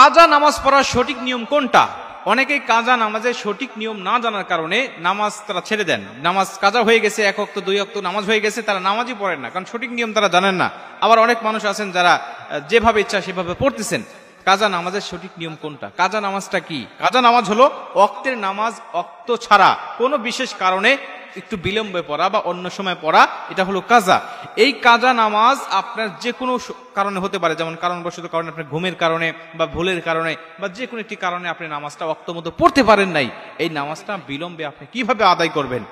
কাজা নামাজ পড়ার সঠিক নিয়ম কোনটা? অনেকেই কাজা নামাজের সঠিক নিয়ম না জানার কারণে নামাজ তারা ছেড়ে দেন। নামাজ কাজা হয়ে গেছে, 1 ওয়াক্ত 2 ওয়াক্ত নামাজ হয়ে গেছে, তারা নামাজই পড়েন না, কারণ সঠিক নিয়ম তারা জানেন না। আবার অনেক মানুষ আছেন যারা যেভাবে ইচ্ছা সেভাবে পড়তেছেন। কাজা নামাজের সঠিক নিয়ম কোনটা? কাজা নামাজটা কি? কাজা নামাজ হলো ওয়াক্তের নামাজ ওয়াক্ত ছাড়া কোনো বিশেষ কারণে একটু বিলম্বে পড়া বা অন্য সময় পড়া, এটা হলো কাজা। এই কাজা নামাজ আপনার যে কোনো কারণে হতে পারে, যেমন কারণবশত কারণে, আপনার ঘুমের কারণে বা ভুলের কারণে বা যে কোনো একটি কারণে আপনি নামাজটা ওয়াক্ত মতো পড়তে পারেন নাই। এই নামাজটা বিলম্বে আপনি কিভাবে আদায় করবেন,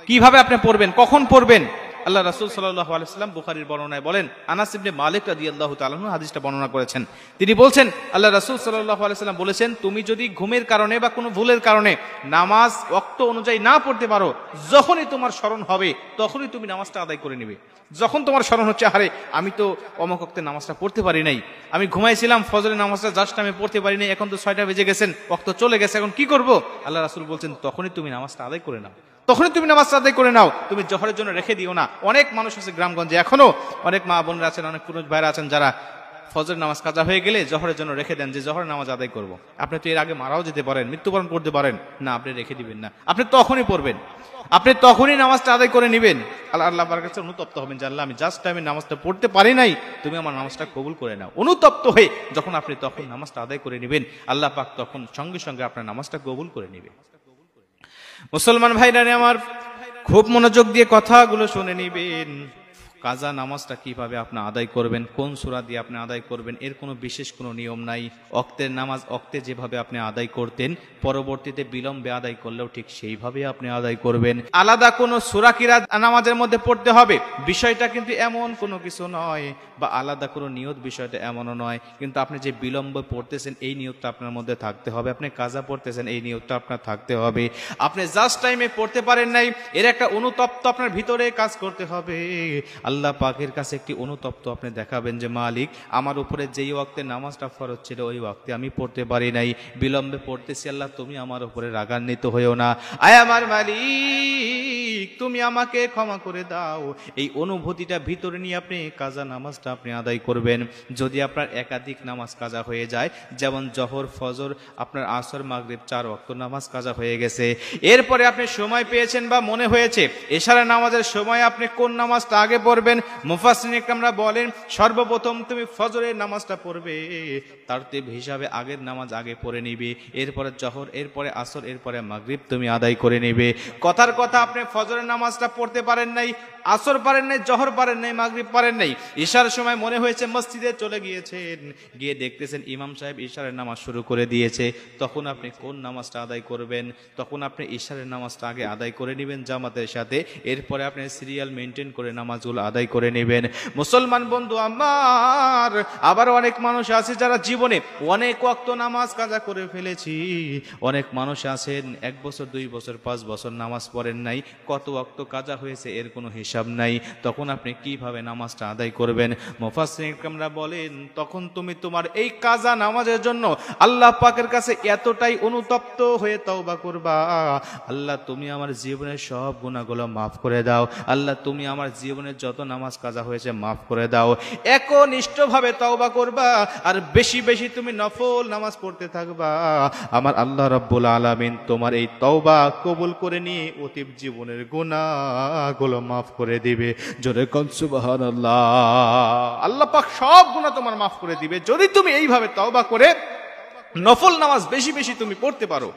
কিভাবে আপনি পড়বেন, কখন পড়বেন? আল্লাহ রাসূল সাল্লাল্লাহু আলাইহি ওয়াসাল্লাম বুখারীর বর্ণনায় বলেন, আনাস ইবনে মালিক রাদিয়াল্লাহু তাআলা আনহু হাদিসটা বর্ণনা করেছেন। তিনি বলছেন, আল্লাহ রাসূল সাল্লাল্লাহু আলাইহি ওয়াসাল্লাম বলেছেন, তুমি যদি ঘুমের কারণে বা কোনো ভুলের কারণে নামাজ ওয়াক্ত অনুযায়ী না পড়তে পারো, যখনই তোমার স্মরণ হবে তখনই তুমি নামাজটা আদায় করে নেবে। যখন তোমার স্মরণ হচ্ছে, আরে আমি তো অমুক ওয়াক্তে নামাজটা পড়তে পারি নাই, আমি ঘুমাইছিলাম, ফজরের নামাজটা জাস্ট আমি পড়তে পারি নাই, এখন তো 6টা বেজে গেছেন, ওয়াক্ত চলে গেছে, এখন কি করব? আল্লাহ রাসূল বলছেন, তখনই তুমি নামাজটা আদায় করে নাও, তখনই তুমি নামাজটা আদায় করে নাও, তুমি জোহরের জন্য রেখে দিও না। অনেক মানুষ আছে গ্রামগঞ্জে, এখনো অনেক মা বোনরা আছেন, অনেক পুরুষ ভাইরা আছেন যারা ফজর নামাজ কাজা হয়ে গেলে জোহরের জন্য রেখে দেন, যে জোহরের নামাজ আদায় করব। আপনি তো এর আগে মারাও যেতে পারেন, মৃত্যুবরণ করতে পারেন, না আপনি রেখে দিবেন না, আপনি তখনই পড়বেন, আপনি তখনই নামাজটা আদায় করে নেবেন। আল্লাহ পাকের কাছে অনুতপ্ত হবেন যে আল্লাহ, আমি জাস্ট টাইমে নামাজটা পড়তে পারি নাই, তুমি আমার নামাজটা কবুল করে নাও। অনুতপ্ত হয়ে যখন আপনি তখন নামাজটা আদায় করে নেবেন, আল্লাহ পাক তখন সঙ্গে সঙ্গে আপনার নামাজটা কবুল করে নেবে। মুসলমান ভাইরা আমার, খুব মনোযোগ দিয়ে কথাগুলো শুনে নিবেন। কাজা নামাজটা কিভাবে আপনি আদায় করবেন, কোন সূরা দিয়ে আপনি আদায় করবেন, এর কোনো বিশেষ কোনো নিয়ম নাই। ওয়াক্তের নামাজ ওয়াক্তে যেভাবে আপনি আদায় করতেন, পরবর্তীতে বিলম্বে আদায় করলেও ঠিক সেইভাবে আপনি আদায় করবেন। আলাদা কোনো সূরা কিরাত নামাজের মধ্যে পড়তে হবে বিষয়টা কিন্তু এমন কোনো কিছু নয়, বা আলাদা কোনো নিয়ত বিষয়টা এমনও নয়। কিন্তু আপনি যে বিলম্বে পড়তেছেন এই নিয়তটা আপনার মধ্যে থাকতে হবে, আপনি কাজা পড়তেছেন এই নিয়তটা আপনার থাকতে হবে। আপনি জাস্ট টাইমে পড়তে পারেন নাই, এর একটা অনুতপ্ত আপনার ভিতরে কাজ করতে হবে। আল্লাহ পাকের কাছে একটি অনুতপ্ত আপনি দেখাবেন যে মালিক, আমার উপরে যেই ওয়াক্তে নামাজটা ফরজ ছিল ওই ওয়াক্তে আমি পড়তে পারি নাই, বিলম্বে পড়তেছি, আল্লাহ তুমি আমার উপরে রাগান্বিত হইও না, আয় আমার মালিক তুমি আমাকে ক্ষমা করে দাও। এই অনুভূতিটা ভিতরে নিয়ে আপনি কাজা নামাজটা আপনি আদায় করবেন। যদি আপনার একাধিক নামাজ কাজা হয়ে যায়, যেমন জোহর, ফজর, আপনার আসর, মাগরিব 4 ওয়াক্ত নামাজ কাজা হয়ে গেছে, এরপরে আপনি সময় পেয়েছেন বা মনে হয়েছে এশারের নামাজের সময় আপনি কোন নামাজটা আগে পড়বেন, মুফাসসিরিন ইকরামরা বলেন সর্বপ্রথম তুমি ফজরের নামাজটা পড়বে, তারতিব হিসাবে আগের নামাজ আগে পড়ে নিবে, এরপরে জোহর, এরপরে আসর, এরপরে মাগরিব তুমি আদায় করে নেবে। কথার কথা, আপনি ফজরের নামাজটা পড়তে পারেন নাই, আসর পারেন নাই, জোহর পারেন নাই, মাগরিব পারেন নাই, ইশার সময় মনে হয়েছে মসজিদে চলে গিয়েছেন, গিয়ে দেখতেছেন ইমাম সাহেব ইশারের নামাজ শুরু করে দিয়েছে, তখন আপনি কোন নামাজটা আদায় করবেন? তখন আপনি ইশারের নামাজটা আগে আদায় করে নেবেন জামাতের সাথে, এরপরে আপনি সিরিয়াল মেনটেন করে নামাজগুলো আদায় করে নেবেন। মুসলমান বন্ধু আমার, আবার অনেক মানুষ আছে যারা জীবনে অনেক ওয়াক্ত নামাজ কাজা করে ফেলেছি। অনেক মানুষ আছেন 1 বছর 2 বছর 5 বছর নামাজ পড়েন নাই, কত ওয়াক্ত কাজা হয়েছে এর কোনো হিসাব নাই। তখন আপনি কিভাবে নামাজটা আদায় করবেন? মুফাসসিরিন ইকরামরা বলেন, তখন তুমি তোমার এই কাজা নামাজের জন্য আল্লাহ পাকের কাছে এতটাই অনুতপ্ত হয়ে তওবা করবা, আল্লাহ তুমি আমার জীবনের সব গুনাহগুলো মাফ করে দাও, আল্লাহ তুমি আমার জীবনের যত নামাজ কাজা হয়েছে মাফ করে দাও। একনিষ্ঠভাবে তওবা করবা, আর বেশি বেশি তুমি নফল নামাজ পড়তে থাকবা। আমার আল্লাহ রাব্বুল আলামিন তোমার এই তওবা কবুল করে নিয়ে অতীত জীবনের গুনাহগুলো মাফ করে দিবে। জোরে কোন সুবহানাল্লাহ। আল্লাহ পাক সব গুনাহ তোমার মাফ করে দিবে যদি তুমি এইভাবে তওবা করে নফল নামাজ বেশি বেশি তুমি পড়তে পারো।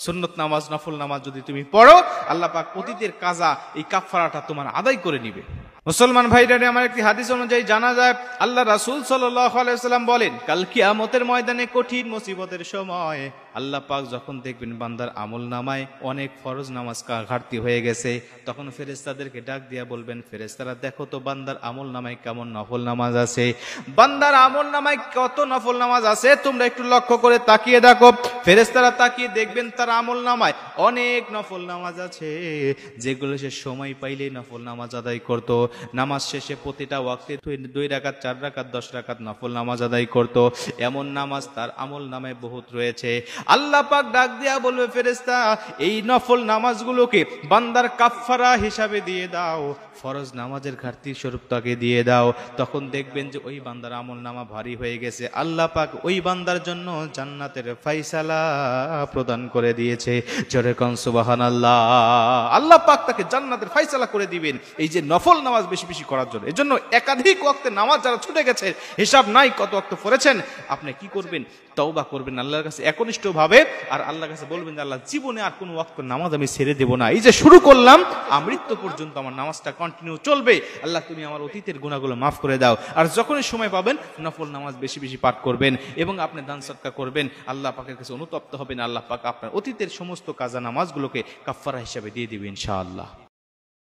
সুন্নত নামাজ, নফল নামাজ যদি তুমি পড়ো, আল্লাহ পাক অতীতের কাজা এই কাফারাটা তোমার আদায় করে নিবে। মুসলমান ভাইরা আমার, একটি হাদিস অনুযায়ী জানা যায় আল্লাহ রাসূল সাল্লাল্লাহু আলাইহি ওয়াসাল্লাম বলেন, কাল কিয়ামতের ময়দানে কঠিন মুসিবতের সময় আল্লাহ পাক যখন দেখবেন বান্দার আমল নামায় অনেক ফরজ নামাজ ঘাটতি হয়ে গেছে, তখন ফেরেশতাদেরকে ডাক দিয়া বলবেন, ফেরেশতারা দেখো তো বান্দার আমল নামায় কেমন নফল নামাজ আছে, বান্দার আমল নামায় কত নফল নামাজ আছে তোমরা একটু লক্ষ্য করে তাকিয়ে দেখো। ফেরেশতারা তাকিয়ে দেখবেন তার আমল নামায় অনেক নফল নামাজ আছে, যেগুলো সে সময় পাইলেই নফল নামাজ আদায় করত। নামাজ শেষে প্রতিটা ওয়াক্তে 2 রাকাত, 4 রাকাত, 10 রাকাত নফল নামাজ আদায় করত। এমন নামাজ তার আমল নামায় বহুত রয়েছে। আল্লাহ পাক ডাক দিয়া বলবে ফেরেশতা এই নফল নামাজগুলোকে বান্দার কাফফারা হিসাবে দিয়ে দাও, ফরজ নামাজের ঘাটতি স্বরূপ তাকে দিয়ে দাও। তখন দেখবেন যে ওই বান্দার আমল নামা ভারী হয়ে গেছে, আল্লাহ পাক ওই বান্দার জন্য জান্নাতের ফায়সালা প্রদান করে দিয়েছে। জোরে কোন সুবহানাল্লাহ। আল্লাহ পাক তাকে জান্নাতের ফায়সালা করে দিবেন এই যে নফল নামাজ বেশি বেশি করার জন্য। এজন্য একাধিক ওয়াক্তে নামাজ যারা ছুটে গেছে, হিসাব নাই কত ওয়াক্ত পড়েছেন, আপনি কি করবেন? তওবা করবেন আল্লাহর কাছে একনিষ্ঠভাবে, আর আল্লাহর কাছে বলবেন যে আল্লাহ জীবনে আর কোনো ওয়াক্ত নামাজ আমি ছেড়ে দেব না। এই যে শুরু করলাম আমৃত্যু পর্যন্ত আমার নামাজটা কন্টিনিউ চলবে। আল্লাহ তুমি আমার অতীতের গুনাহগুলো মাফ করে দাও। আর যখনই সময় পাবেন নফল নামাজ বেশি বেশি পাঠ করবেন এবং আপনি দান সদকা করবেন। আল্লাহ পাকের কাছে অনুতপ্ত হবেন, আল্লাহ পাক আপনার অতীতের সমস্ত কাজা নামাজগুলোকে কাফফারা হিসাবে দিয়ে দিবেন ইনশাআল্লাহ।